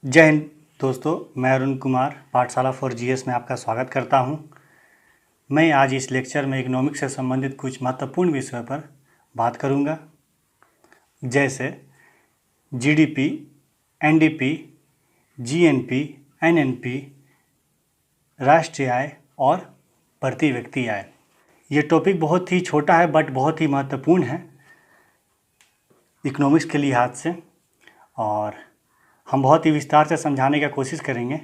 जय हिंद दोस्तों, मैं अरुण कुमार पाठशाला फॉर जीएस में आपका स्वागत करता हूं। मैं आज इस लेक्चर में इकोनॉमिक्स से संबंधित कुछ महत्वपूर्ण विषयों पर बात करूंगा, जैसे जीडीपी, एनडीपी, जीएनपी, एनएनपी, राष्ट्रीय आय और प्रति व्यक्ति आय। ये टॉपिक बहुत ही छोटा है बट बहुत ही महत्वपूर्ण है इकोनॉमिक्स के लिहाज से, और हम बहुत ही विस्तार से समझाने की कोशिश करेंगे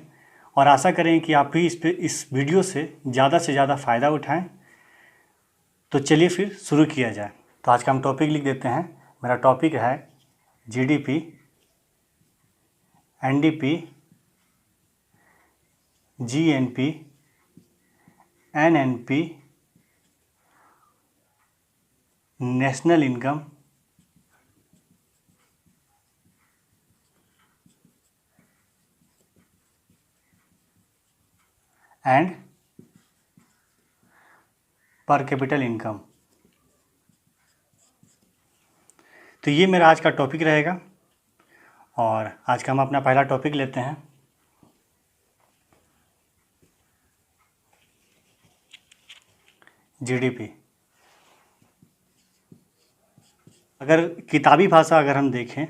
और आशा करेंगे कि आप भी इस वीडियो से ज़्यादा फ़ायदा उठाएं। तो चलिए फिर शुरू किया जाए। तो आज का हम टॉपिक लिख देते हैं। मेरा टॉपिक है GDP, NDP, GNP, NNP, national income, and पर कैपिटल इनकम। तो ये मेरा आज का टॉपिक रहेगा और आज का हम अपना पहला टॉपिक लेते हैं। जीडीपी। अगर किताबी भाषा अगर हम देखें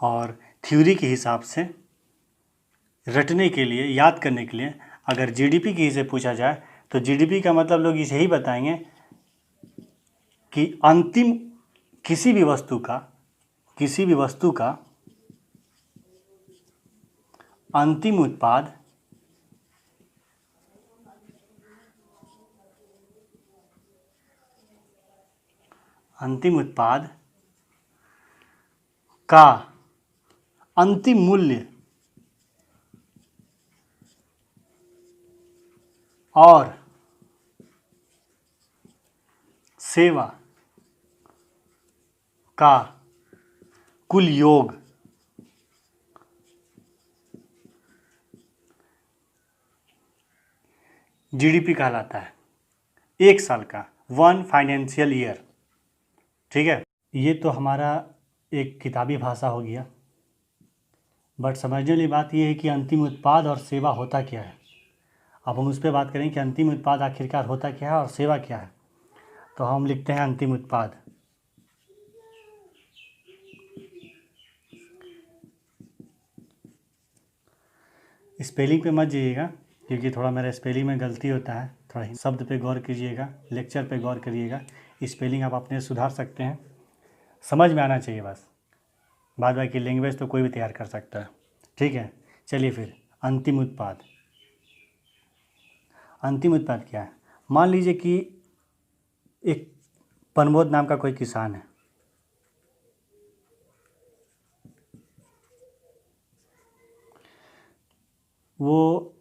और थ्योरी के हिसाब से रटने के लिए, याद करने के लिए अगर जीडीपी की से पूछा जाए तो जीडीपी का मतलब लोग इसे ही बताएंगे कि अंतिम किसी भी वस्तु का अंतिम उत्पाद का अंतिम मूल्य और सेवा का कुल योग जीडीपी कहलाता है। एक साल का, 1 फाइनेंशियल ईयर। ठीक है, ये तो हमारा एक किताबी भाषा हो गया, बट समझने वाली बात ये है कि अंतिम उत्पाद और सेवा होता क्या है। अब हम उस पर बात करें कि अंतिम उत्पाद आखिरकार होता क्या है और सेवा क्या है। तो हम लिखते हैं अंतिम उत्पाद। स्पेलिंग पे मत जाइएगा क्योंकि थोड़ा मेरा स्पेलिंग में गलती होता है, थोड़ा ही शब्द पे गौर कीजिएगा, लेक्चर पे गौर करिएगा। स्पेलिंग आप अपने सुधार सकते हैं, समझ में आना चाहिए बस। बाद बाकी लैंग्वेज तो कोई भी तैयार कर सकता है। ठीक है, चलिए फिर अंतिम उत्पाद क्या है। मान लीजिए कि एक प्रमोद नाम का कोई किसान है, वो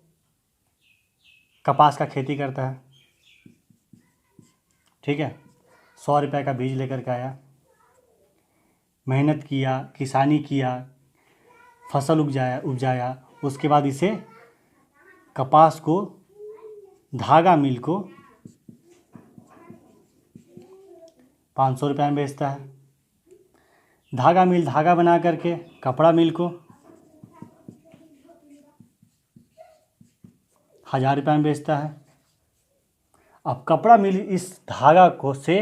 कपास का खेती करता है। ठीक है, 100 रुपये का बीज लेकर के आया, मेहनत किया, किसानी किया, फसल उपजाया। उसके बाद इसे कपास को धागा मिल को 500 रुपये में बेचता है। धागा मिल धागा बना करके कपड़ा मिल को 1000 रुपये में बेचता है। अब कपड़ा मिल इस धागा को से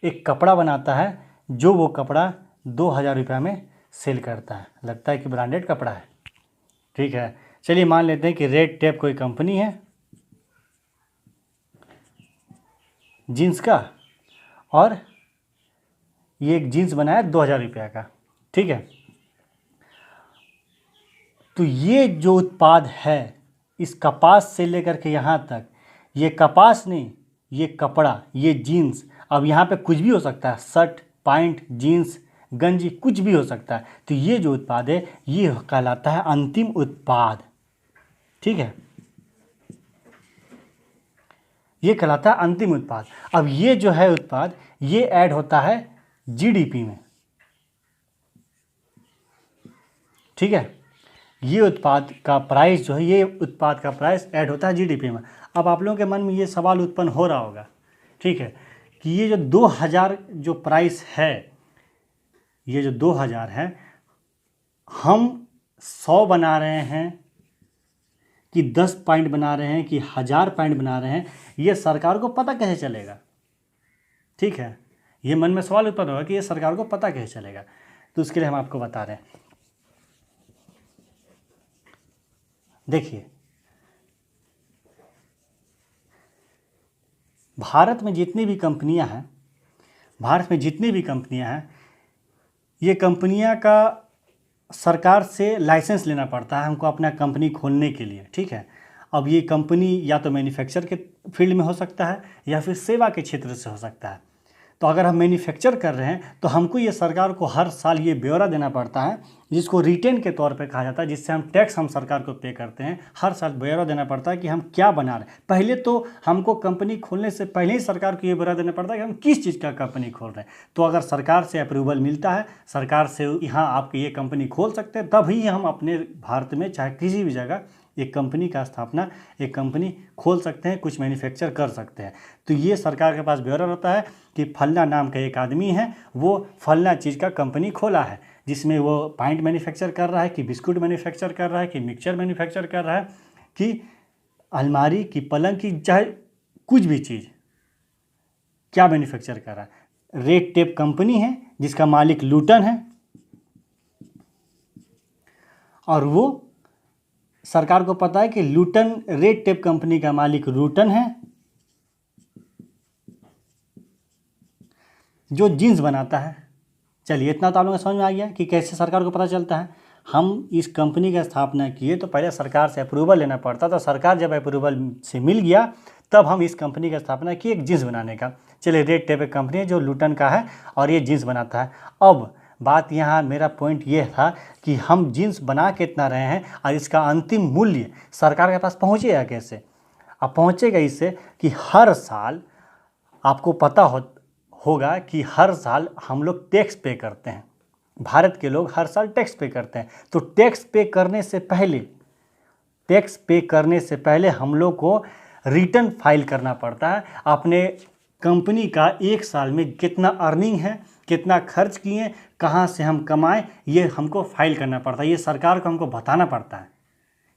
एक कपड़ा बनाता है, जो वो कपड़ा 2000 रुपये में सेल करता है। लगता है कि ब्रांडेड कपड़ा है। ठीक है, चलिए मान लेते हैं कि रेड टेप कोई कंपनी है जीन्स का, और ये एक जीन्स बनाया 2000 रुपये का। ठीक है, तो ये जो उत्पाद है इस कपास से लेकर के यहाँ तक, ये कपास नहीं, ये कपड़ा, ये जीन्स। अब यहाँ पे कुछ भी हो सकता है, शर्ट, पैंट, जीन्स, गंजी, कुछ भी हो सकता है। तो ये जो उत्पाद है ये कहलाता है अंतिम उत्पाद। ठीक है, ये कहलाता है अंतिम उत्पाद। अब ये जो है उत्पाद, ये ऐड होता है जीडीपी में। ठीक है, ये उत्पाद का प्राइस जो है, ये उत्पाद का प्राइस ऐड होता है जीडीपी में। अब आप लोगों के मन में ये सवाल उत्पन्न हो रहा होगा, ठीक है, कि ये जो 2000 जो प्राइस है, ये जो 2000 है, हम 100 बना रहे हैं कि 10 पॉइंट बना रहे हैं कि 1000 पॉइंट बना रहे हैं, ये सरकार को पता कैसे चलेगा? ठीक है, ये मन में सवाल उत्पन्न होगा कि ये सरकार को पता कैसे चलेगा। तो उसके लिए हम आपको बता रहे हैं। देखिए, भारत में जितनी भी कंपनियां हैं, ये कंपनियां का सरकार से लाइसेंस लेना पड़ता है हमको अपना कंपनी खोलने के लिए। ठीक है, अब ये कंपनी या तो मैन्युफैक्चर के फील्ड में हो सकता है या फिर सेवा के क्षेत्र से हो सकता है। तो अगर हम मैन्युफैक्चर कर रहे हैं तो हमको ये सरकार को हर साल ये ब्यौरा देना पड़ता है, जिसको रिटेन के तौर पे कहा जाता है, जिससे हम टैक्स हम सरकार को पे करते हैं। हर साल ब्यौरा देना पड़ता है कि हम क्या बना रहे हैं। पहले तो हमको कंपनी खोलने से पहले ही सरकार को ये ब्यौरा देना पड़ता है कि हम किस चीज़ का कंपनी खोल रहे हैं। तो अगर सरकार से अप्रूवल मिलता है, सरकार से यहाँ आप ये कंपनी खोल सकते हैं, तभी हम अपने भारत में चाहे किसी भी जगह एक कंपनी का स्थापना, एक कंपनी खोल सकते हैं, कुछ मैन्युफैक्चर कर सकते हैं। तो ये सरकार के पास ब्यौरा रहता है कि फलना नाम का एक आदमी है, वो फलना चीज़ का कंपनी खोला है, जिसमें वो पाइंट मैन्युफैक्चर कर रहा है, कि बिस्कुट मैन्युफैक्चर कर रहा है, कि मिक्सचर मैन्युफैक्चर कर रहा है, कि अलमारी की, पलंग की, चाहे कुछ भी चीज़ क्या मैन्युफैक्चर कर रहा है। रेड टेप कंपनी है जिसका मालिक लूटन है, और वो सरकार को पता है कि लूटन, रेड टेप कंपनी का मालिक लूटन है, जो जीन्स बनाता है। चलिए, इतना तो आप लोगों को समझ में आ गया कि कैसे सरकार को पता चलता है। हम इस कंपनी की स्थापना किए तो पहले सरकार से अप्रूवल लेना पड़ता, तो सरकार जब अप्रूवल से मिल गया तब हम इस कंपनी की स्थापना की, एक जीन्स बनाने का। चलिए, रेड टेप एक कंपनी है जो लूटन का है और ये जीन्स बनाता है। अब बात यहाँ, मेरा पॉइंट ये था कि हम जीन्स बना कितना रहे हैं और इसका अंतिम मूल्य सरकार के पास पहुँचेगा कैसे? अब पहुँचेगा इससे कि हर साल आपको पता होगा कि हर साल हम लोग टैक्स पे करते हैं। भारत के लोग हर साल टैक्स पे करते हैं। तो टैक्स पे करने से पहले हम लोग को रिटर्न फाइल करना पड़ता है। अपने कंपनी का एक साल में कितना अर्निंग है, कितना खर्च किए, कहाँ से हम कमाएं, ये हमको फाइल करना पड़ता है। ये सरकार को हमको बताना पड़ता है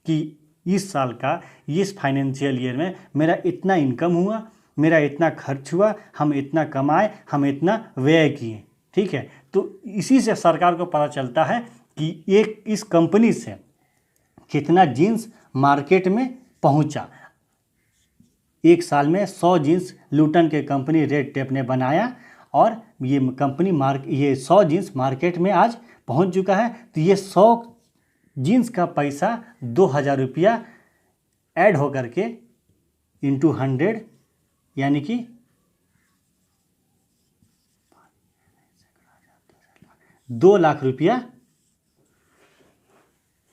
कि इस साल का, इस फाइनेंशियल ईयर में मेरा इतना इनकम हुआ, मेरा इतना खर्च हुआ, हम इतना कमाए, हम इतना व्यय किए। ठीक है, तो इसी से सरकार को पता चलता है कि एक इस कंपनी से कितना जीन्स मार्केट में पहुंचा। एक साल में 100 जीन्स लूटन के कंपनी रेड टेप ने बनाया और ये कंपनी ये 100 जीन्स मार्केट में आज पहुंच चुका है। तो ये 100 जीन्स का पैसा 2000 रुपया ऐड होकर के इंटू 100, यानी कि 2 लाख रुपया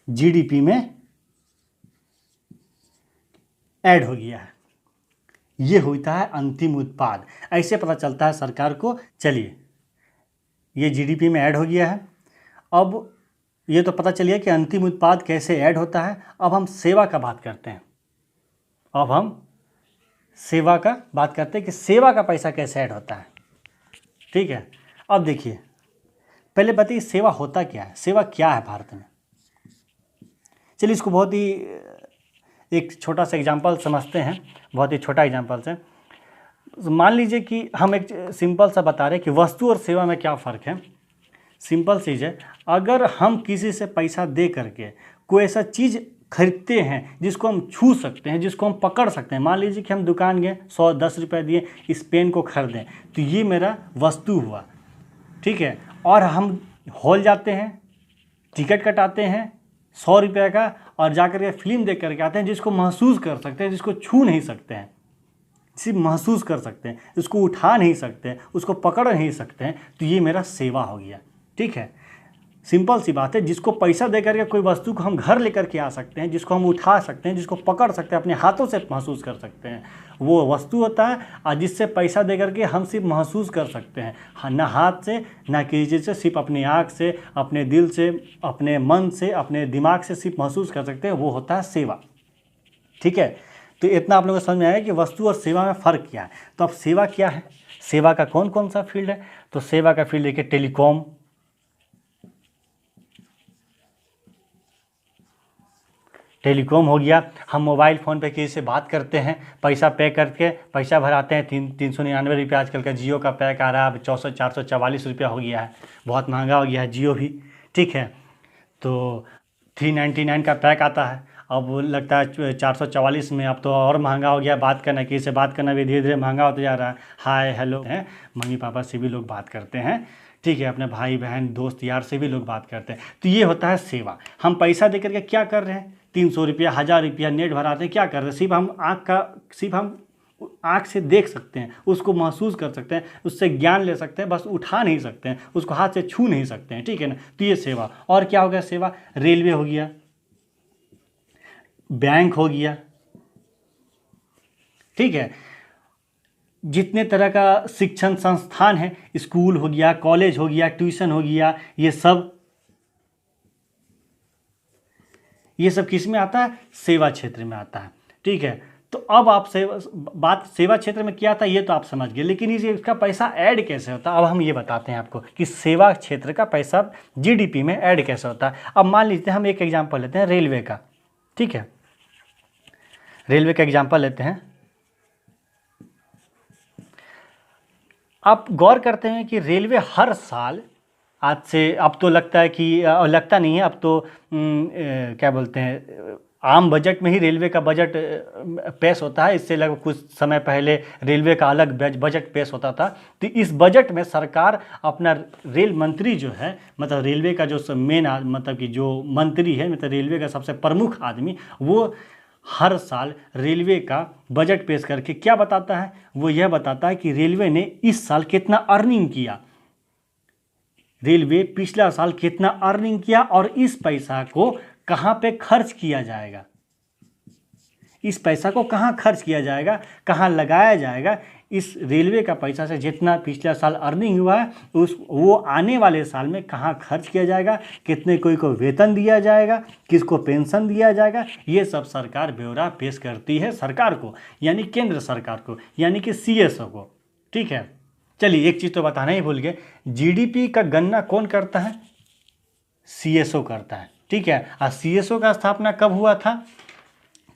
जीडीपी में ऐड हो गया है। ये होता है अंतिम उत्पाद। ऐसे पता चलता है सरकार को। चलिए, ये जीडीपी में ऐड हो गया है। अब ये तो पता चलिए कि अंतिम उत्पाद कैसे ऐड होता है। अब हम सेवा का बात करते हैं। कि सेवा का पैसा कैसे ऐड होता है। ठीक है, अब देखिए, पहले बताइए सेवा होता क्या है, सेवा क्या है भारत में। चलिए, इसको बहुत ही एक छोटा सा एग्जांपल समझते हैं। बहुत ही छोटा एग्जांपल से मान लीजिए कि हम एक सिंपल सा बता रहे हैं कि वस्तु और सेवा में क्या फ़र्क है। सिंपल चीज़ है, अगर हम किसी से पैसा दे करके कोई ऐसा चीज़ खरीदते हैं जिसको हम छू सकते हैं, जिसको हम पकड़ सकते हैं। मान लीजिए कि हम दुकान गए, 110 रुपये दिए, इस पेन को खरीदें, तो ये मेरा वस्तु हुआ। ठीक है, और हम हॉल जाते हैं, टिकट कटाते हैं 100 रुपये का, और जाकर के फिल्म देख करके आते हैं, जिसको महसूस कर सकते हैं, जिसको छू नहीं सकते हैं, सिर्फ महसूस कर सकते हैं, उसको उठा नहीं सकते हैं, उसको पकड़ नहीं सकते हैं। तो ये मेरा सेवा हो गया। ठीक है, सिंपल सी बात है। जिसको पैसा दे करके कोई वस्तु को हम घर लेकर के आ सकते हैं, जिसको हम उठा सकते हैं, जिसको पकड़ सकते हैं, अपने हाथों से महसूस कर सकते हैं, वो वस्तु होता है। और जिससे पैसा दे करके हम सिर्फ महसूस कर सकते हैं, ना हाथ से, ना किसी चीज़ से, सिर्फ अपनी आँख से, अपने दिल से, अपने मन से, अपने दिमाग से सिर्फ महसूस कर सकते हैं, वो होता है सेवा। ठीक है, तो इतना आप लोगों को समझ में आया कि वस्तु और सेवा में फ़र्क क्या है। तो अब सेवा क्या है, सेवा का कौन कौन सा फील्ड है। तो सेवा का फील्ड देखिए, टेलीकॉम, टेलीकॉम हो गया, हम मोबाइल फ़ोन पे किसी से बात करते हैं, पैसा पे करके पैसा भराते हैं। 399 रुपये आजकल का जियो का पैक आ रहा है, अब 444 रुपया हो गया है, बहुत महंगा हो गया है जियो भी, ठीक है। तो 399 का पैक आता है, अब लगता है 444 में, अब तो और महंगा हो गया बात करना, किसी से बात करना भी धीरे धीरे महंगा होता जा रहा है। हाय हेलो है, मम्मी पापा से भी लोग बात करते हैं, ठीक है, अपने भाई बहन दोस्त यार से भी लोग बात करते हैं। तो ये होता है सेवा। हम पैसा दे करके क्या कर रहे हैं, 300 रुपया 1000 रुपया नेट भराते हैं, क्या कर रहे हैं, सिर्फ हम आँख से देख सकते हैं, उसको महसूस कर सकते हैं, उससे ज्ञान ले सकते हैं, बस उठा नहीं सकते हैं, उसको हाथ से छू नहीं सकते हैं, ठीक है ना। तो ये सेवा। और क्या हो गया सेवा, रेलवे हो गया, बैंक हो गया, ठीक है, जितने तरह का शिक्षण संस्थान है, स्कूल हो गया, कॉलेज हो गया, ट्यूशन हो गया, ये सब किस में आता है, सेवा क्षेत्र में आता है, ठीक है। तो अब आप सेवा क्षेत्र में क्या आता है ये तो आप समझ गए, लेकिन इसका पैसा ऐड कैसे होता है, अब हम ये बताते हैं आपको कि सेवा क्षेत्र का पैसा जीडीपी में ऐड कैसे होता है। अब मान लीजिए हम एक एग्जांपल लेते हैं रेलवे का, ठीक है, रेलवे का एग्जांपल लेते हैं। आप गौर करते हैं कि रेलवे हर साल, आज से अब तो लगता है कि लगता नहीं है, अब तो क्या बोलते हैं, आम बजट में ही रेलवे का बजट पेश होता है। इससे लगभग कुछ समय पहले रेलवे का अलग बजट पेश होता था। तो इस बजट में सरकार अपना रेल मंत्री जो है, मतलब रेलवे का जो मेन मतलब कि जो मंत्री है, मतलब रेलवे का सबसे प्रमुख आदमी, वो हर साल रेलवे का बजट पेश करके क्या बताता है, वो यह बताता है कि रेलवे ने इस साल कितना अर्निंग किया, रेलवे पिछला साल कितना अर्निंग किया, और इस पैसा को कहाँ पे खर्च किया जाएगा, इस पैसा को कहाँ खर्च किया जाएगा, कहाँ लगाया जाएगा। इस रेलवे का पैसा से जितना पिछला साल अर्निंग हुआ है वो आने वाले साल में कहाँ खर्च किया जाएगा, कितने कोई को वेतन दिया जाएगा, किसको पेंशन दिया जाएगा, ये सब सरकार ब्यौरा पेश करती है सरकार को, यानी केंद्र सरकार को, यानी कि सीएसओ को, ठीक है। चलिए एक चीज़ तो बताना ही भूल गए, जीडीपी का गणना कौन करता है, सीएसओ करता है, ठीक है। और सीएसओ का स्थापना कब हुआ था,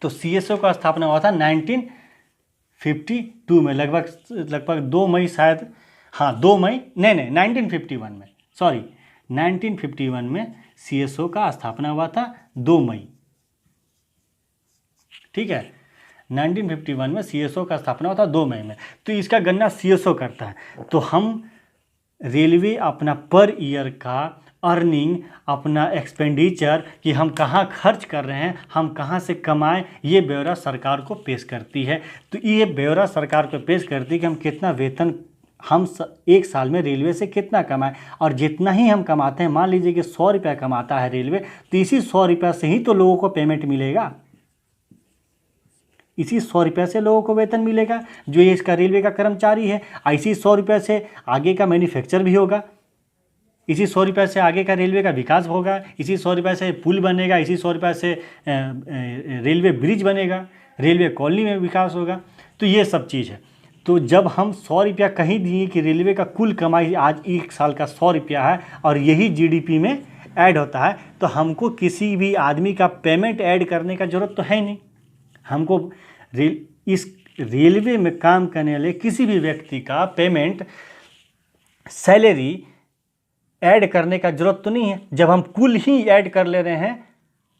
तो सीएसओ का स्थापना हुआ था 1952 में, लगभग 2 मई शायद, हाँ 2 मई, नहीं 1951 में, सॉरी 1951 में सीएसओ का स्थापना हुआ था 2 मई, ठीक है, 1951 में सीएसओ का स्थापना हुआ था 2 मई में। तो इसका गणना सीएसओ करता है। तो हम रेलवे अपना पर ईयर का अर्निंग, अपना एक्सपेंडिचर, कि हम कहाँ खर्च कर रहे हैं, हम कहाँ से कमाएं, ये ब्यौरा सरकार को पेश करती है। तो ये ब्यौरा सरकार को पेश करती है कि हम कितना वेतन, हम एक साल में रेलवे से कितना कमाएं, और जितना ही हम कमाते हैं, मान लीजिए कि 100 रुपया कमाता है रेलवे, तो इसी 100 रुपया से ही तो लोगों को पेमेंट मिलेगा, इसी 100 रुपये से लोगों को वेतन मिलेगा जो ये इसका रेलवे का कर्मचारी है। इसी 100 रुपये से आगे का मैन्युफैक्चर भी होगा, इसी 100 रुपये से आगे का रेलवे का विकास होगा, इसी 100 रुपये से पुल बनेगा, इसी 100 रुपये से रेलवे ब्रिज बनेगा, रेलवे कॉलोनी में विकास होगा। तो ये सब चीज़ है। तो जब हम 100 रुपया कहीं दिए कि रेलवे का कुल कमाई आज एक साल का 100 रुपया है और यही जीडीपी में ऐड होता है, तो हमको किसी भी आदमी का पेमेंट ऐड करने का ज़रूरत तो है नहीं। हमको इस रेलवे में काम करने वाले किसी भी व्यक्ति का पेमेंट, सैलरी ऐड करने का ज़रूरत तो नहीं है, जब हम कुल ही ऐड कर ले रहे हैं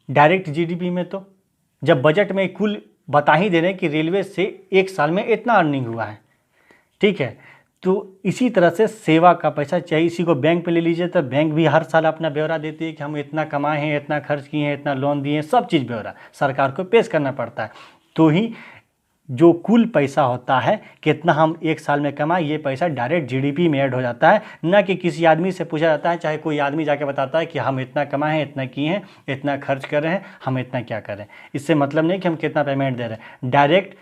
डायरेक्ट जीडीपी में। तो जब बजट में कुल बता ही दे रहे हैं कि रेलवे से एक साल में इतना अर्निंग हुआ है, ठीक है। तो इसी तरह से सेवा का पैसा, चाहे इसी को बैंक पे ले लीजिए, तो बैंक भी हर साल अपना ब्यौरा देती है कि हम इतना कमाए हैं, इतना खर्च किए हैं, इतना लोन दिए हैं, सब चीज़ ब्यौरा सरकार को पेश करना पड़ता है। तो ही जो कुल पैसा होता है, कितना हम एक साल में कमाए, ये पैसा डायरेक्ट जीडीपी में ऐड हो जाता है, ना कि किसी आदमी से पूछा जाता है। चाहे कोई आदमी जाके बताता है कि हम इतना कमाए हैं, इतना किए हैं, इतना खर्च कर रहे हैं, हम इतना क्या कर रहे हैं, इससे मतलब नहीं कि हम कितना पेमेंट दे रहे हैं। डायरेक्ट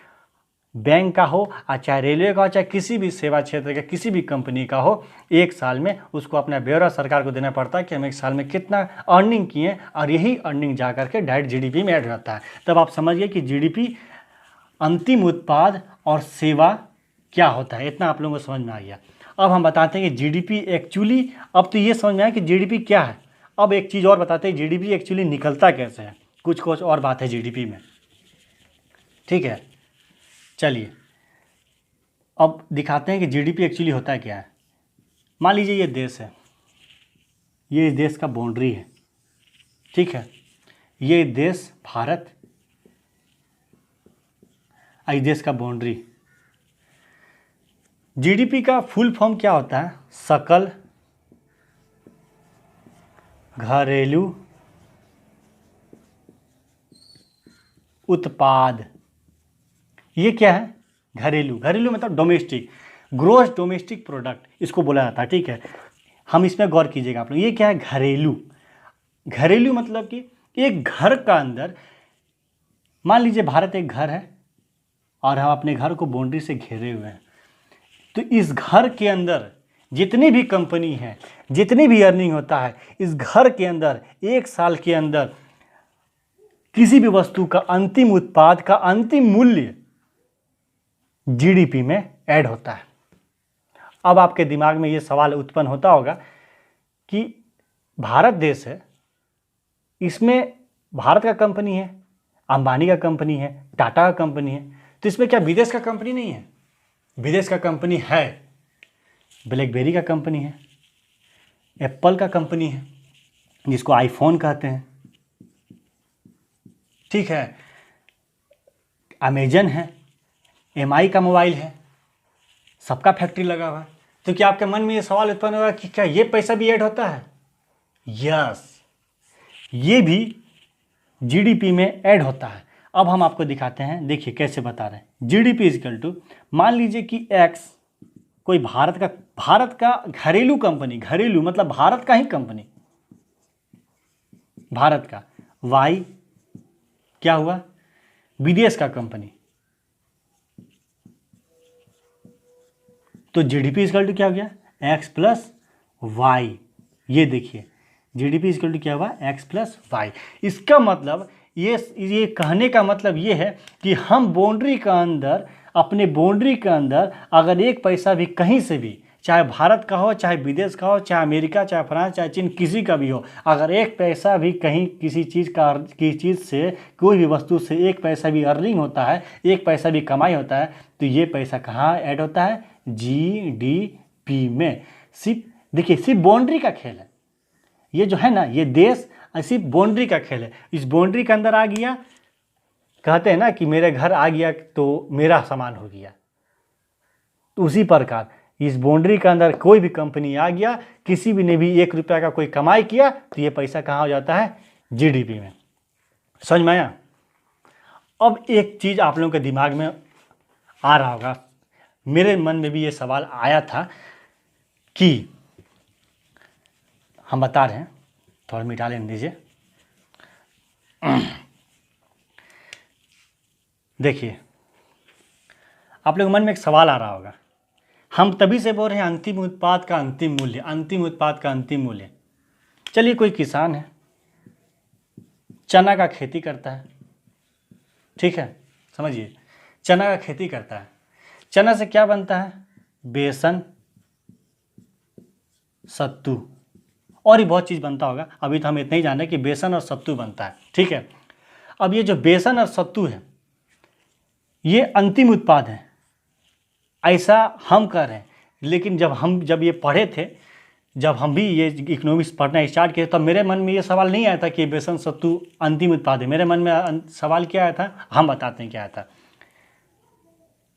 बैंक का हो, चाहे रेलवे का हो, चाहे किसी भी सेवा क्षेत्र का किसी भी कंपनी का हो, एक साल में उसको अपना ब्यौरा सरकार को देना पड़ता है कि हम एक साल में कितना अर्निंग किए, और यही अर्निंग जा करके डायरेक्ट जीडीपी में ऐड हो जाता है। तब आप समझिए कि जीडीपी अंतिम उत्पाद और सेवा क्या होता है, इतना आप लोगों को समझ में आ गया। अब हम बताते हैं कि जीडीपी एक्चुअली, अब तो ये समझ में आया कि जीडीपी क्या है। अब एक चीज़ और बताते हैं, जीडीपी एक्चुअली निकलता कैसे है। कुछ और बात है जीडीपी में, ठीक है। चलिए अब दिखाते हैं कि जीडीपी एक्चुअली होता है क्या है। मान लीजिए ये देश है, ये इस देश का बाउंड्री है, ठीक है। ये देश भारत, इस देश का बाउंड्री। जीडीपी का फुल फॉर्म क्या होता है? सकल घरेलू उत्पाद। ये क्या है? घरेलू। घरेलू मतलब डोमेस्टिक, ग्रोस डोमेस्टिक प्रोडक्ट इसको बोला जाता है, ठीक है। हम इसमें गौर कीजिएगा आप लोग, ये क्या है? घरेलू। घरेलू मतलब कि एक घर का अंदर, मान लीजिए भारत एक घर है और हम अपने घर को बाउंड्री से घेरे हुए हैं, तो इस घर के अंदर जितनी भी कंपनी है, जितनी भी अर्निंग होता है, इस घर के अंदर एक साल के अंदर किसी भी वस्तु का अंतिम उत्पाद का अंतिम मूल्य जीडीपी में ऐड होता है। अब आपके दिमाग में ये सवाल उत्पन्न होता होगा कि भारत देश है, इसमें भारत का कंपनी है, अंबानी का कंपनी है, टाटा का कंपनी है, तो इसमें क्या विदेश का कंपनी नहीं है? विदेश का कंपनी है। ब्लैकबेरी का कंपनी है, एप्पल का कंपनी है जिसको आईफोन कहते हैं, ठीक है। अमेजन है, एमआई का मोबाइल है, सबका फैक्ट्री लगा हुआ है। तो क्या आपके मन में ये सवाल उत्पन्न होगा कि क्या ये पैसा भी ऐड होता है? यस, ये भी जीडीपी में ऐड होता है। अब हम आपको दिखाते हैं, देखिए कैसे बता रहे हैं। जीडीपी इजकल टू, मान लीजिए कि एक्स कोई भारत का घरेलू कंपनी, घरेलू मतलब भारत का ही कंपनी, भारत का। वाई क्या हुआ? विदेश का कंपनी। तो जीडीपी इजकल टू क्या हो गया? X plus y. ये देखिए जीडीपी इजकल टू क्या हुआ? X plus y. इसका मतलब ये कहने का मतलब ये है कि हम बाउंड्री का अंदर, अपने बाउंड्री के अंदर अगर एक पैसा भी कहीं से भी, चाहे भारत का हो, चाहे विदेश का हो, चाहे अमेरिका, चाहे फ्रांस, चाहे चीन, किसी का भी हो, अगर एक पैसा भी कहीं किसी चीज़ से, कोई भी वस्तु से एक पैसा भी अर्निंग होता है, एक पैसा भी कमाई होता है, तो ये पैसा कहाँ ऐड होता है? जीडीपी में। सिर्फ देखिए, सिर्फ बाउंड्री का खेल है ये जो है ना, ये देश सिर्फ बाउंड्री का खेल है। इस बाउंड्री के अंदर आ गया, कहते हैं ना कि मेरे घर आ गया तो मेरा सामान हो गया, तो उसी प्रकार इस बाउंड्री के अंदर कोई भी कंपनी आ गया, किसी भी ने भी 1 रुपया का कोई कमाई किया, तो ये पैसा कहाँ हो जाता है? जीडीपी में। समझ में आया? अब एक चीज़ आप लोगों के दिमाग में आ रहा होगा, मेरे मन में भी ये सवाल आया था कि हम बता रहे हैं, थोड़ा मिटा लेने दीजिए। देखिए आप लोग मन में एक सवाल आ रहा होगा, हम तभी से बोल रहे हैं अंतिम उत्पाद का अंतिम मूल्य, अंतिम उत्पाद का अंतिम मूल्य। चलिए कोई किसान है, चना का खेती करता है, ठीक है, समझिए चना का खेती करता है। चना से क्या बनता है? बेसन, सत्तू और भी बहुत चीज़ बनता होगा, अभी तो हम इतना ही जान रहे हैं कि बेसन और सत्तू बनता है, ठीक है। अब ये जो बेसन और सत्तू है, ये अंतिम उत्पाद है, ऐसा हम कह रहे हैं। लेकिन जब ये पढ़े थे, जब हम भी ये इकोनॉमिक्स पढ़ना स्टार्ट किए, तब मेरे मन में ये सवाल नहीं आया था कि बेसन सत्तू अंतिम उत्पाद है। मेरे मन में सवाल क्या आया था, हम बताते हैं क्या आया था।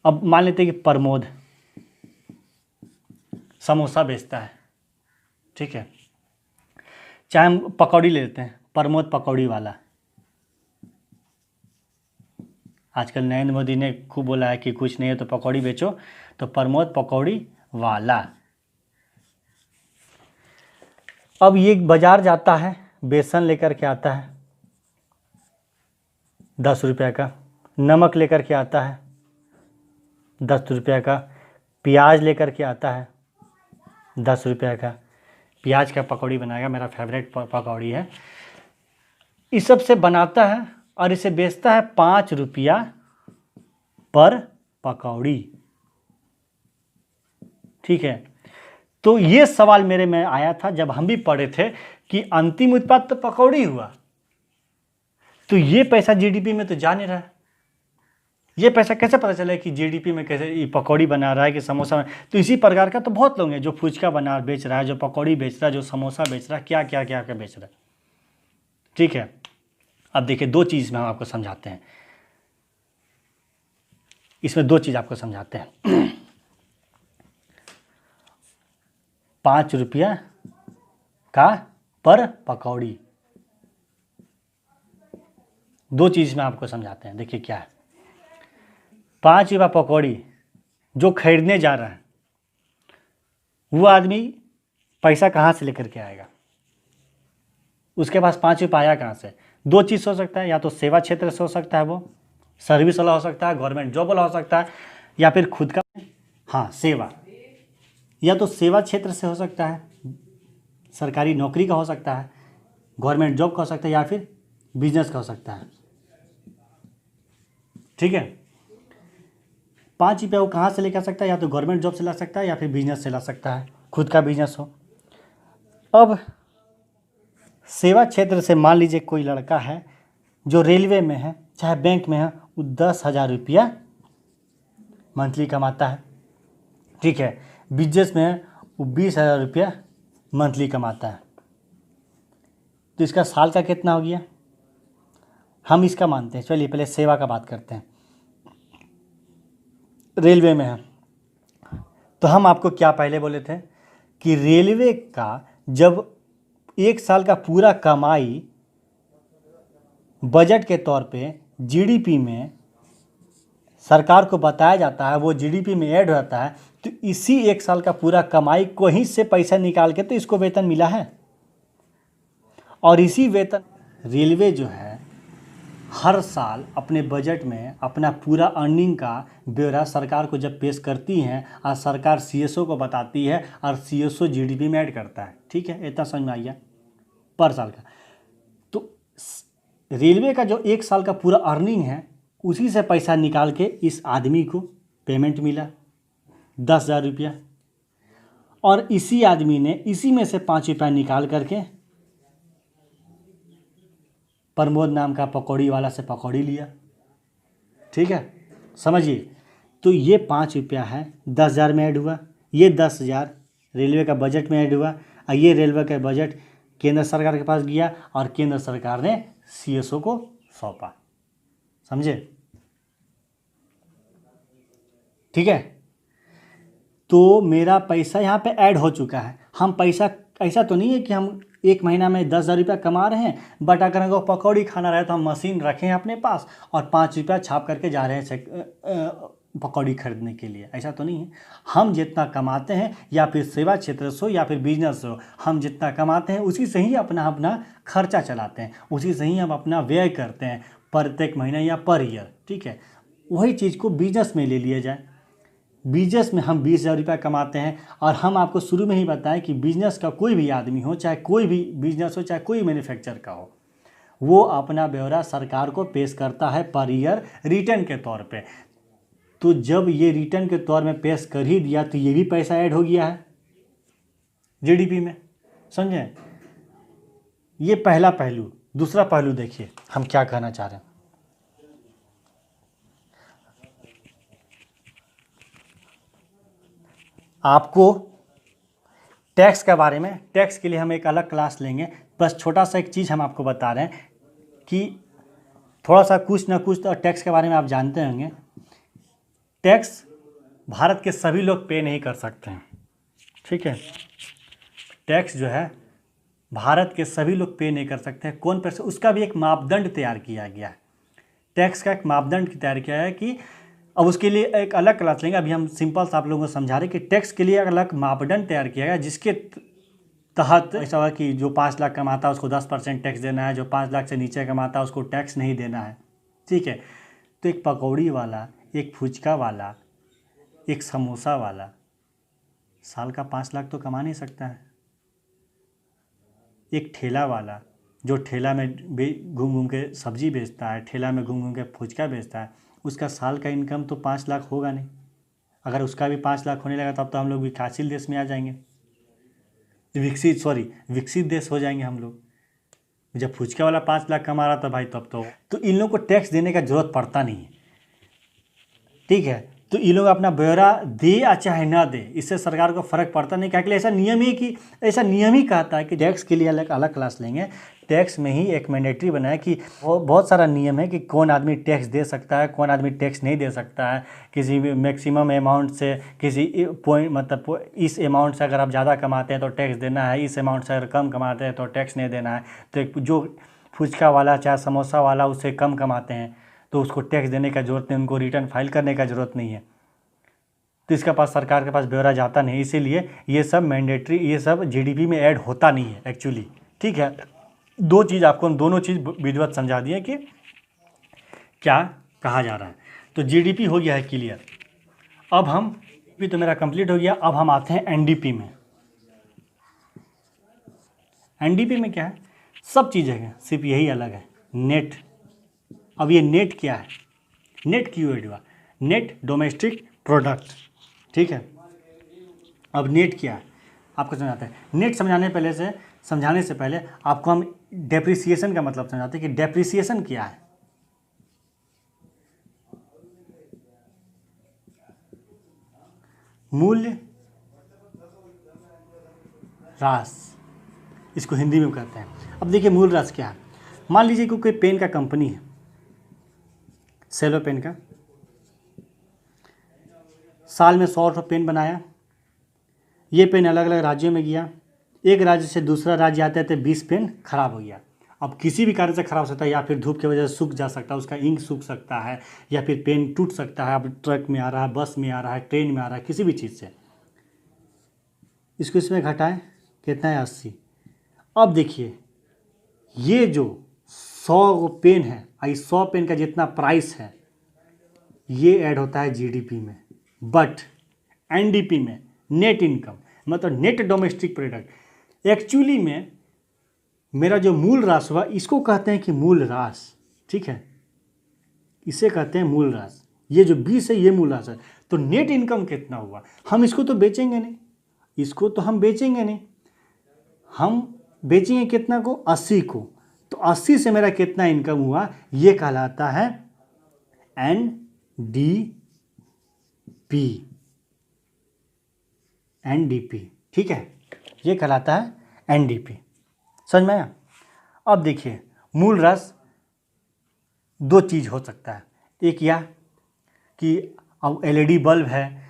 अब मान लेते हैं कि प्रमोद समोसा बेचता है, ठीक है, चाहे हम पकौड़ी ले लेते हैं, प्रमोद पकौड़ी वाला। आजकल नरेंद्र मोदी ने खूब बोला है कि कुछ नहीं है तो पकौड़ी बेचो, तो प्रमोद पकौड़ी वाला। अब ये बाजार जाता है, बेसन लेकर के आता है 10 रुपये का, नमक लेकर के आता है 10 रुपये का, प्याज लेकर के आता है 10 रुपये का। प्याज का पकौड़ी बनाएगा, मेरा फेवरेट पकौड़ी है। इस सब से बनाता है और इसे बेचता है 5 रुपया पर पकौड़ी, ठीक है। तो ये सवाल मेरे में आया था जब हम भी पढ़े थे कि अंतिम उत्पाद तो पकौड़ी हुआ, तो ये पैसा जीडीपी में तो जा नहीं रहा है। ये पैसा कैसे पता चले कि जीडीपी में कैसे ये पकौड़ी बना रहा है कि समोसा में? तो इसी प्रकार का तो बहुत लोग हैं जो फुचका बना बेच रहा है, जो पकौड़ी बेच रहा है, जो समोसा बेच रहा है, क्या क्या क्या क्या बेच रहा है। ठीक है, अब देखिए दो चीज़ में हम आपको समझाते हैं, इसमें दो चीज़ आपको समझाते हैं। 5 रुपया का पर पकौड़ी, दो चीज़ में आपको समझाते हैं। देखिए क्या है, 5 रुपया पकौड़ी जो खरीदने जा रहा है वो आदमी पैसा कहाँ से लेकर के आएगा? उसके पास 5 रुपया आया कहाँ से? दो चीज़ हो सकता है, या तो सेवा क्षेत्र से हो सकता है, वो सर्विस वाला हो सकता है, गवर्नमेंट जॉब वाला हो सकता है, या फिर खुद का, हाँ सेवा, या तो सेवा क्षेत्र से हो सकता है, सरकारी नौकरी का हो सकता है, गवर्नमेंट जॉब का हो सकता है, या फिर बिजनेस का हो सकता है। ठीक है, 5 रुपया वो कहाँ से लेकर सकता है? या तो गवर्नमेंट जॉब से ला सकता है, या फिर बिजनेस से ला सकता है, खुद का बिजनेस हो। अब सेवा क्षेत्र से मान लीजिए कोई लड़का है जो रेलवे में है, चाहे बैंक में है, वो 10,000 रुपया मंथली कमाता है। ठीक है, बिजनेस में है वो 20,000 रुपया मंथली कमाता है। तो इसका साल का कितना हो गया? हम इसका मानते हैं। चलिए पहले सेवा का बात करते हैं। रेलवे में है तो हम आपको क्या पहले बोले थे कि रेलवे का जब एक साल का पूरा कमाई बजट के तौर पे जीडीपी में सरकार को बताया जाता है, वो जीडीपी में ऐड होता है, तो इसी एक साल का पूरा कमाई को ही से पैसा निकाल के तो इसको वेतन मिला है। और इसी वेतन रेलवे जो है हर साल अपने बजट में अपना पूरा अर्निंग का ब्यौरा सरकार को जब पेश करती हैं और सरकार सीएसओ को बताती है और सीएसओ जीडीपी में ऐड करता है। ठीक है, इतना समझ में आ गया पर साल का। तो रेलवे का जो एक साल का पूरा अर्निंग है उसी से पैसा निकाल के इस आदमी को पेमेंट मिला 10,000 रुपया, और इसी आदमी ने इसी में से 5 रुपया निकाल करके प्रमोद नाम का पकौड़ी वाला से पकौड़ी लिया। ठीक है, समझिए, तो ये 5 रुपया है 10,000 में ऐड हुआ, ये 10,000 रेलवे का बजट में ऐड हुआ, और ये रेलवे का बजट केंद्र सरकार के पास गया और केंद्र सरकार ने सीएसओ को सौंपा। समझे? ठीक है, तो मेरा पैसा यहाँ पे ऐड हो चुका है। हम पैसा, ऐसा तो नहीं है कि हम एक महीना में 10,000 रुपया कमा रहे हैं, बट अगर हमको पकौड़ी खाना रहे तो हम मशीन रखें अपने पास और 5 रुपया छाप करके जा रहे हैं पकौड़ी खरीदने के लिए। ऐसा तो नहीं है। हम जितना कमाते हैं, या फिर सेवा क्षेत्र से हो या फिर बिजनेस हो, हम जितना कमाते हैं उसी से ही अपना अपना खर्चा चलाते हैं, उसी से ही हम अपना व्यय करते हैं प्रत्येक महीने या पर ईयर। ठीक है, वही चीज़ को बिजनेस में ले लिया जाए। बिजनेस में हम 20,000 रुपया कमाते हैं, और हम आपको शुरू में ही बताएं कि बिजनेस का कोई भी आदमी हो, चाहे कोई भी बिजनेस हो, चाहे कोई मैन्युफैक्चर का हो, वो अपना ब्यौरा सरकार को पेश करता है पर ईयर रिटर्न के तौर पे। तो जब ये रिटर्न के तौर में पेश कर ही दिया तो ये भी पैसा ऐड हो गया है जीडीपी में। समझे? ये पहला पहलू। दूसरा पहलू देखिए हम क्या कहना चाह रहे हैं। आपको टैक्स के बारे में, टैक्स के लिए हम एक अलग क्लास लेंगे। बस छोटा सा एक चीज़ हम आपको बता रहे हैं कि थोड़ा सा कुछ ना कुछ तो टैक्स के बारे में आप जानते होंगे। टैक्स भारत के सभी लोग पे नहीं कर सकते हैं। ठीक है, टैक्स जो है भारत के सभी लोग पे नहीं कर सकते हैं। कौन पे? उसका भी एक मापदंड तैयार किया गया है। टैक्स का एक मापदंड तैयार किया है कि अब उसके लिए एक अलग क्लास लेंगे। अभी हम सिंपल से आप लोगों को समझा रहे कि टैक्स के लिए अलग मापदंड तैयार किया गया, जिसके तहत ऐसा हुआ कि जो 5 लाख कमाता है उसको 10% टैक्स देना है, जो 5 लाख से नीचे कमाता है उसको टैक्स नहीं देना है। ठीक है, तो एक पकौड़ी वाला, एक फुचका वाला, एक समोसा वाला साल का 5 लाख तो कमा नहीं सकता है। एक ठेला वाला जो ठेला में घूम घूम के सब्जी बेचता है, ठेला में घूम घूम के फुचका बेचता है, उसका साल का इनकम तो 5 लाख होगा नहीं। अगर उसका भी 5 लाख होने लगा तब तो हम लोग विकासशील देश में आ जाएंगे, विकसित देश हो जाएंगे हम लोग। जब फुचका वाला 5 लाख कमा रहा था भाई तब तो इन लोगों को टैक्स देने का जरूरत पड़ता नहीं है। ठीक है, तो ये लोग अपना ब्यौरा दे या चाहे ना दे, इससे सरकार को फर्क पड़ता नहीं। क्या के लिए ऐसा नियम ही कहता है कि टैक्स के लिए अलग अलग क्लास लेंगे। टैक्स में ही एक मैंडेटरी बना है कि बहुत सारा नियम है कि कौन आदमी टैक्स दे सकता है, कौन आदमी टैक्स नहीं दे सकता है। किसी भी मैक्सिमम अमाउंट से किसी पॉइंट मतलब इस अमाउंट से अगर आप ज़्यादा कमाते हैं तो टैक्स देना है, इस अमाउंट से अगर कम कमाते हैं तो टैक्स नहीं देना है। तो जो फुचका वाला चाहे समोसा वाला उससे कम कमाते हैं तो उसको टैक्स देने का ज़रूरत नहीं, उनको रिटर्न फाइल करने का ज़रूरत नहीं है। तो इसके पास सरकार के पास ब्यौरा जाता नहीं, इसीलिए ये सब मैंडेटरी, ये सब जीडीपी में ऐड होता नहीं है एक्चुअली। ठीक है, दोनों चीज़ विधिवत समझा दिए कि क्या कहा जा रहा है। तो जीडीपी हो गया है क्लियर। अब हम भी तो मेरा कंप्लीट हो गया। अब हम आते हैं एनडीपी में। एनडीपी में क्या है, सब चीज़ें हैं, सिर्फ यही अलग है, नेट। अब ये नेट क्या है, नेट कीवर्ड हुआ, नेट डोमेस्टिक प्रोडक्ट। ठीक है, अब नेट क्या है आपको समझाते हैं। नेट समझाने से पहले आपको हम डेप्रिसिएशन का मतलब समझाते हैं कि डेप्रिसिएशन क्या है। मूल्य ह्रास, इसको हिंदी में कहते हैं। अब देखिए मूल्य ह्रास क्या है। मान लीजिए कि कोई पेन का कंपनी है, सेलो पेन का, साल में 100 पेन बनाया। ये पेन अलग अलग राज्यों में गया, एक राज्य से दूसरा राज्य आते आते 20 पेन खराब हो गया। अब किसी भी कारण से खराब हो सकता है, या फिर धूप की वजह से सूख जा सकता है, उसका इंक सूख सकता है, या फिर पेन टूट सकता है। अब ट्रक में आ रहा है, बस में आ रहा है, ट्रेन में आ रहा है, किसी भी चीज़ से। इसको इसमें घटाएं, कितना है 80। अब देखिए ये जो 100 पेन है, इस 100 पेन का जितना प्राइस है ये ऐड होता है जीडीपी में। बट एनडीपी में नेट इनकम मतलब नेट डोमेस्टिक प्रोडक्ट, एक्चुअली में मेरा जो मूल राशि हुआ इसको कहते हैं कि मूल राशि। ठीक है, इसे कहते हैं मूल राशि। ये जो 20 है ये मूल राशि है। तो नेट इनकम कितना हुआ, हम इसको तो बेचेंगे नहीं, इसको तो हम बेचेंगे नहीं, हम बेचेंगे कितना को, 80 को। तो 80 से मेरा कितना इनकम हुआ ये कहलाता है एनडीपी। ठीक है, ये कहलाता है एनडीपी। समझ में आया। अब देखिए मूल रस दो चीज़ हो सकता है। एक यह कि अब एलईडी बल्ब है,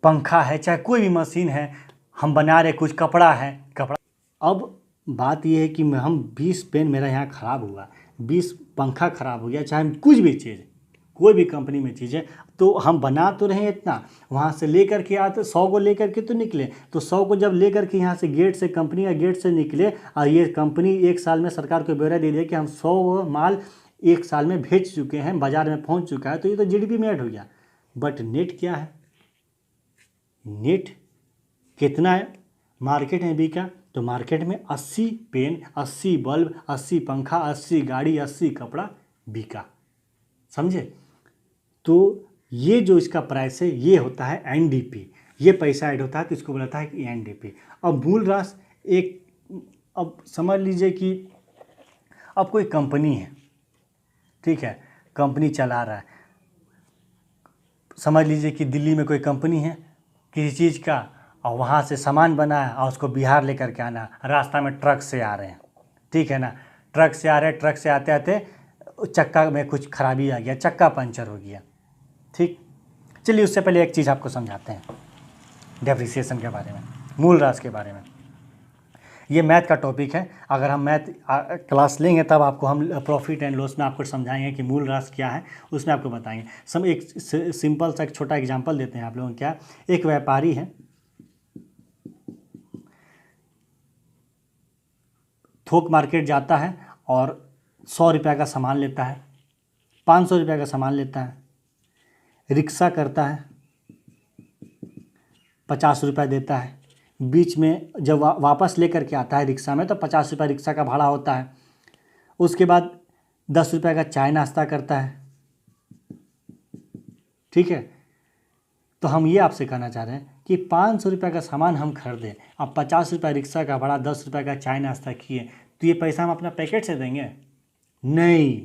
पंखा है, चाहे कोई भी मशीन है, हम बना रहे, कुछ कपड़ा है, कपड़ा। अब बात यह है कि हम 20 पेन मेरा यहाँ ख़राब हुआ, 20 पंखा ख़राब हो गया, चाहे कुछ भी चीज़, कोई भी कंपनी में चीज़ है, तो हम बना तो रहे इतना, वहाँ से लेकर के आते 100 को लेकर के तो निकले। तो 100 को जब लेकर के यहाँ से गेट से, कंपनी का गेट से निकले, और ये कंपनी एक साल में सरकार को ब्यौरा दे दिया कि हम 100 माल एक साल में भेज चुके हैं, बाज़ार में पहुँच चुका है, तो ये तो जीडीपी में ऐड हो गया। बट नेट क्या है, नेट कितना है मार्केट में बिका, तो मार्केट में 80 पेन, 80 बल्ब, 80 पंखा, 80 गाड़ी, 80 कपड़ा बिका। समझे। तो ये जो इसका प्राइस है ये होता है एनडीपी, ये पैसा ऐड होता है तो इसको बोलता है कि एनडीपी। अब मूल राशि एक, अब समझ लीजिए कि अब कोई कंपनी है, ठीक है, कंपनी चला रहा है। समझ लीजिए कि दिल्ली में कोई कंपनी है किसी चीज़ का, और वहाँ से सामान बना है और उसको बिहार लेकर के आना, रास्ता में ट्रक से आ रहे हैं, ठीक है ना, ट्रक से आ रहे हैं, ट्रक से आते आते चक्का में कुछ खराबी आ गया, चक्का पंचर हो गया। ठीक, चलिए उससे पहले एक चीज़ आपको समझाते हैं डेप्रिसिएशन के बारे में, मूल राशि के बारे में। ये मैथ का टॉपिक है, अगर हम मैथ क्लास लेंगे तब आपको हम प्रॉफिट एंड लॉस में आपको समझाएंगे कि मूल राशि क्या है, उसमें आपको बताएंगे। एक सिंपल सा एक छोटा एग्जांपल देते हैं आप लोगों को। क्या, एक व्यापारी है, थोक मार्केट जाता है और 100 रुपये का सामान लेता है, 500 रुपये का सामान लेता है, रिक्शा करता है, 50 रुपये देता है, बीच में जब वापस लेकर के आता है रिक्शा में तो 50 रुपये रिक्शा का भाड़ा होता है। उसके बाद 10 रुपये का चाय नाश्ता करता है। ठीक है, तो हम ये आपसे कहना चाह रहे हैं कि 500 रुपये का सामान हम खरीदें, अब 50 रुपये रिक्शा का भाड़ा, 10 रुपये का चाय नाश्ता किए, तो ये पैसा हम अपना पैकेट से देंगे? नहीं,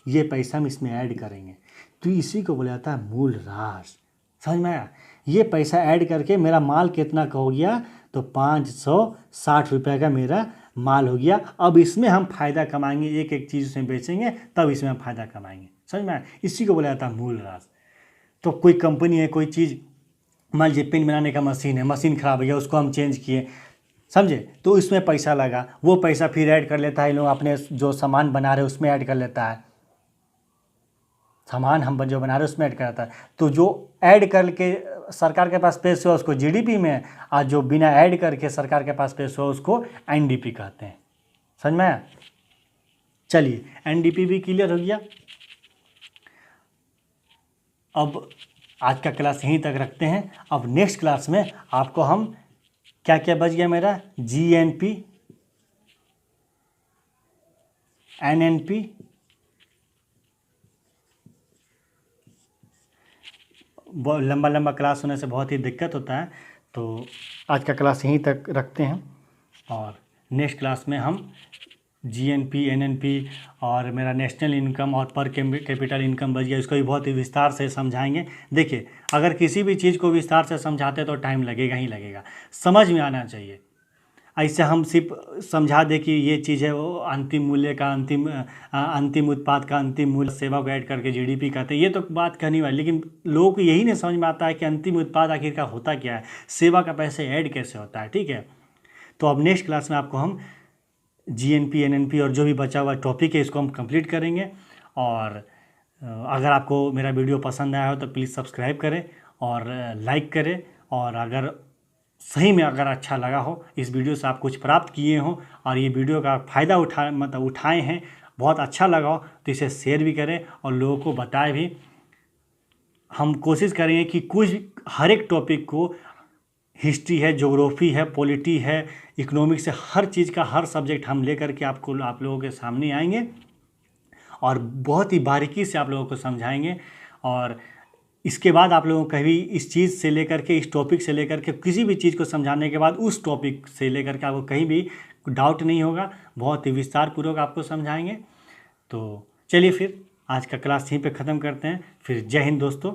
ये पैसा हम इसमें ऐड करेंगे। तो इसी को बोला जाता है मूल ह्रास। समझ में आया? ये पैसा ऐड करके मेरा माल कितना का हो गया, तो 560 रुपये का मेरा माल हो गया। अब इसमें हम फ़ायदा कमाएंगे, एक एक चीज़ उसमें बेचेंगे तब इसमें हम फ़ायदा कमाएंगे। समझ में आया? इसी को बोला जाता है मूल ह्रास। तो कोई कंपनी है, कोई चीज़, मान लीजिए पेन बनाने का मशीन है, मशीन ख़राब हो गया, उसको हम चेंज किए, समझे, तो इसमें पैसा लगा, वो पैसा फिर ऐड कर लेता है, लोग अपने जो सामान बना रहे उसमें ऐड कर लेता है, सामान हम जो बना रहे उसमें ऐड करता है। तो जो ऐड करके सरकार के पास पेश हुआ उसको जीडीपी में, और जो बिना ऐड करके सरकार के पास पेश हुआ उसको एनडीपी कहते हैं। समझ में आया? चलिए, एनडीपी भी क्लियर हो गया। अब आज का क्लास यहीं तक रखते हैं। अब नेक्स्ट क्लास में आपको हम क्या क्या बच गया मेरा, जीएनपी, एनएनपी, बहुत लंबा लंबा क्लास होने से बहुत ही दिक्कत होता है, तो आज का क्लास यहीं तक रखते हैं। और नेक्स्ट क्लास में हम जीएनपी, एनएनपी और मेरा नेशनल इनकम और पर कैपिटल इनकम बच गया, इसको भी बहुत ही विस्तार से समझाएंगे। देखिए, अगर किसी भी चीज़ को विस्तार से समझाते तो टाइम लगेगा ही लगेगा, समझ में आना चाहिए। ऐसे हम सिर्फ समझा दें कि ये चीज़ है, वो अंतिम मूल्य का अंतिम उत्पाद का अंतिम मूल्य, सेवा को ऐड करके जीडीपी कहते हैं, ये तो बात कहनी वाली, लेकिन लोगों को यही नहीं समझ में आता है कि अंतिम उत्पाद आखिर का होता क्या है, सेवा का पैसे ऐड कैसे होता है। ठीक है, तो अब नेक्स्ट क्लास में आपको हम जीएनपी, एनएनपी और जो भी बचा हुआ टॉपिक है इसको हम कंप्लीट करेंगे। और अगर आपको मेरा वीडियो पसंद आया हो तो प्लीज़ सब्सक्राइब करें और लाइक करें, और अगर सही में अगर अच्छा लगा हो, इस वीडियो से आप कुछ प्राप्त किए हो और ये वीडियो का फ़ायदा उठाए हैं, बहुत अच्छा लगा हो, तो इसे शेयर भी करें और लोगों को बताएं भी। हम कोशिश करेंगे कि कुछ हर एक टॉपिक को, हिस्ट्री है, ज्योग्राफी है, पॉलिटी है, इकोनॉमिक्स है, हर चीज़ का हर सब्जेक्ट हम लेकर के आप लोगों के सामने आएंगे और बहुत ही बारीकी से आप लोगों को समझाएंगे। और इसके बाद आप लोगों को कभी इस चीज़ से लेकर के, इस टॉपिक से लेकर के, किसी भी चीज़ को समझाने के बाद उस टॉपिक से लेकर के आपको कहीं भी डाउट नहीं होगा, बहुत ही विस्तारपूर्वक आपको समझाएंगे। तो चलिए फिर आज का क्लास यहीं पे ख़त्म करते हैं। फिर जय हिंद दोस्तों।